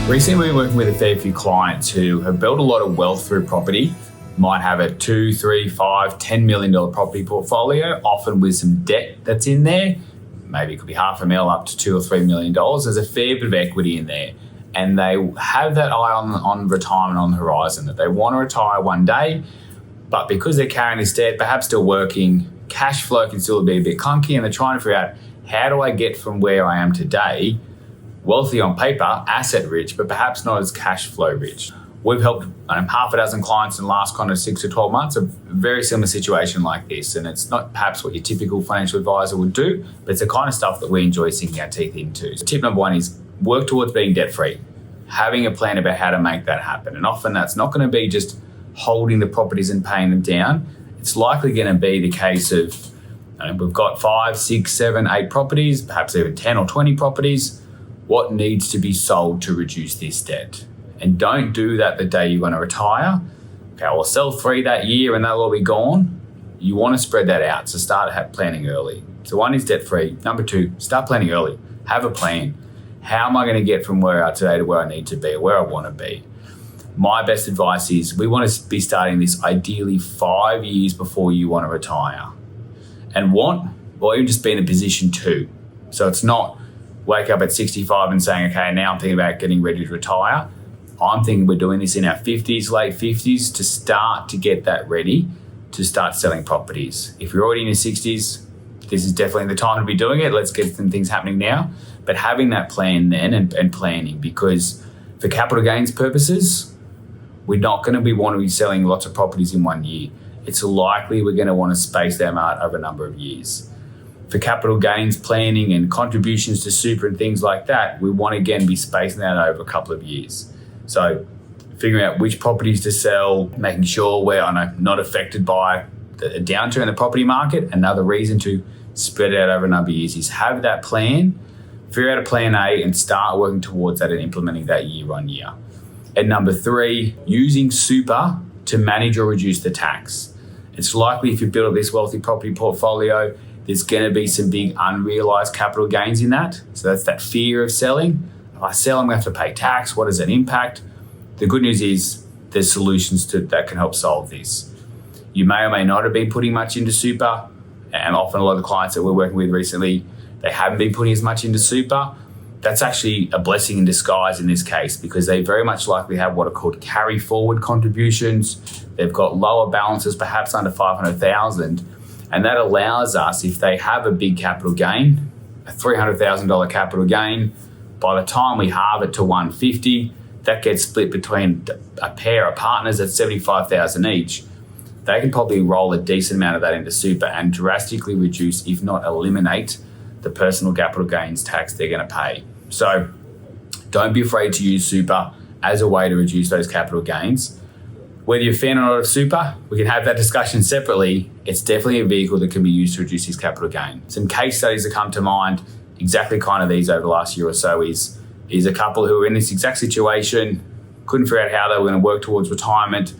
Recently, we've been working with a fair few clients who have built a lot of wealth through property, might have a $2, $3, $5, $10 million property portfolio, often with some debt that's in there. Maybe it could be $500,000 up to $2 or $3 million. There's a fair bit of equity in there. And they have that eye on retirement on the horizon, that they want to retire one day, but because they're carrying this debt, perhaps still working, cash flow can still be a bit clunky, and they're trying to figure out, how do I get from where I am today, wealthy on paper, asset rich, but perhaps not as cash flow rich? We've helped half a dozen clients in the last 6 to 12 months, a very similar situation like this. And it's not perhaps what your typical financial advisor would do, but it's the kind of stuff that we enjoy sinking our teeth into. So tip number one is work towards being debt free, having a plan about how to make that happen. And often that's not going to be just holding the properties and paying them down. It's likely going to be the case of we've got 5, 6, 7, 8 properties, perhaps even 10 or 20 properties. What needs to be sold to reduce this debt? And don't do that the day you're going to retire. Okay, I'll sell 3 that year and they'll all be gone. You want to spread that out, so start planning early. So one is debt free. Number 2, start planning early. Have a plan. How am I going to get from where I am today to where I need to be, or where I want to be? My best advice is we want to be starting this ideally 5 years before you want to retire. And even just be in a position to. So it's not wake up at 65 and saying, okay, now I'm thinking about getting ready to retire. I'm thinking we're doing this in our 50s, late 50s, to start to get that ready to start selling properties. If you're already in your 60s, this is definitely the time to be doing it. Let's get some things happening now. But having that plan then and planning, because for capital gains purposes, we're not going to be wanting to be selling lots of properties in 1 year. It's likely we're going to want to space them out over a number of years. For capital gains planning and contributions to super and things like that, we want to again be spacing that over a couple of years. So figuring out which properties to sell, making sure we're not affected by a downturn in the property market. Another reason to spread it out over a number of years is have that plan, figure out a plan A and start working towards that and implementing that year on year. And number 3, using super to manage or reduce the tax. It's likely if you build up this wealthy property portfolio, there's going to be some big unrealized capital gains in that. So that's that fear of selling. If I sell, I'm going to have to pay tax. What does that impact? The good news is there's solutions that can help solve this. You may or may not have been putting much into super. And often a lot of the clients that we're working with recently, they haven't been putting as much into super. That's actually a blessing in disguise in this case, because they very much likely have what are called carry forward contributions. They've got lower balances, perhaps under 500,000. And that allows us, if they have a big capital gain, a $300,000 capital gain, by the time we halve it to 150, that gets split between a pair of partners at 75,000 each. They can probably roll a decent amount of that into super and drastically reduce, if not eliminate, the personal capital gains tax they're going to pay. So don't be afraid to use super as a way to reduce those capital gains. Whether you're a fan or not of super, we can have that discussion separately. It's definitely a vehicle that can be used to reduce his capital gain. Some case studies that come to mind, exactly kind of these over the last year or so, is a couple who were in this exact situation, couldn't figure out how they were going to work towards retirement,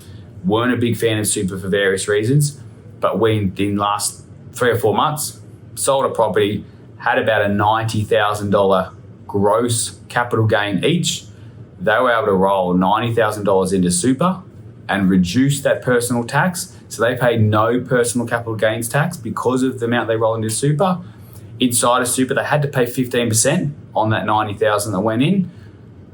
weren't a big fan of super for various reasons, but in the last 3 or 4 months, sold a property, had about a $90,000 gross capital gain each. They were able to roll $90,000 into super and reduce that personal tax. So they paid no personal capital gains tax because of the amount they roll into super. Inside of super, they had to pay 15% on that $90,000 that went in,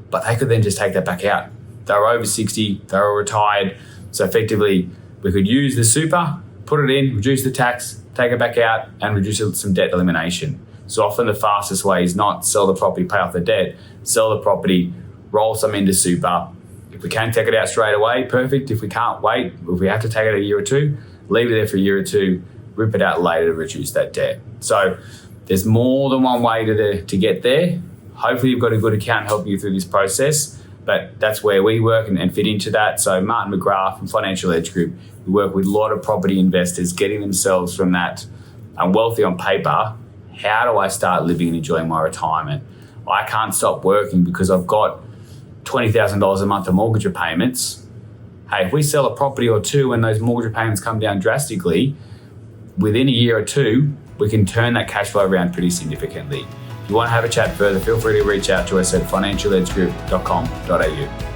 but they could then just take that back out. They were over 60, they were retired. So effectively, we could use the super, put it in, reduce the tax, take it back out, and reduce some debt elimination. So often the fastest way is not sell the property, pay off the debt, sell the property, roll some into super. If we can take it out straight away, perfect. If we can't wait, if we have to take it a year or 2, leave it there for a year or 2, rip it out later to reduce that debt. So there's more than one way to get there. Hopefully you've got a good accountant helping you through this process, but that's where we work and fit into that. So Martin McGrath from Financial Edge Group, we work with a lot of property investors getting themselves from that wealthy on paper. How do I start living and enjoying my retirement? I can't stop working because I've got $20,000 a month of mortgage repayments. Hey, if we sell a property or 2 and those mortgage repayments come down drastically, within a year or 2, we can turn that cash flow around pretty significantly. If you want to have a chat further, feel free to reach out to us at financialedgegroup.com.au.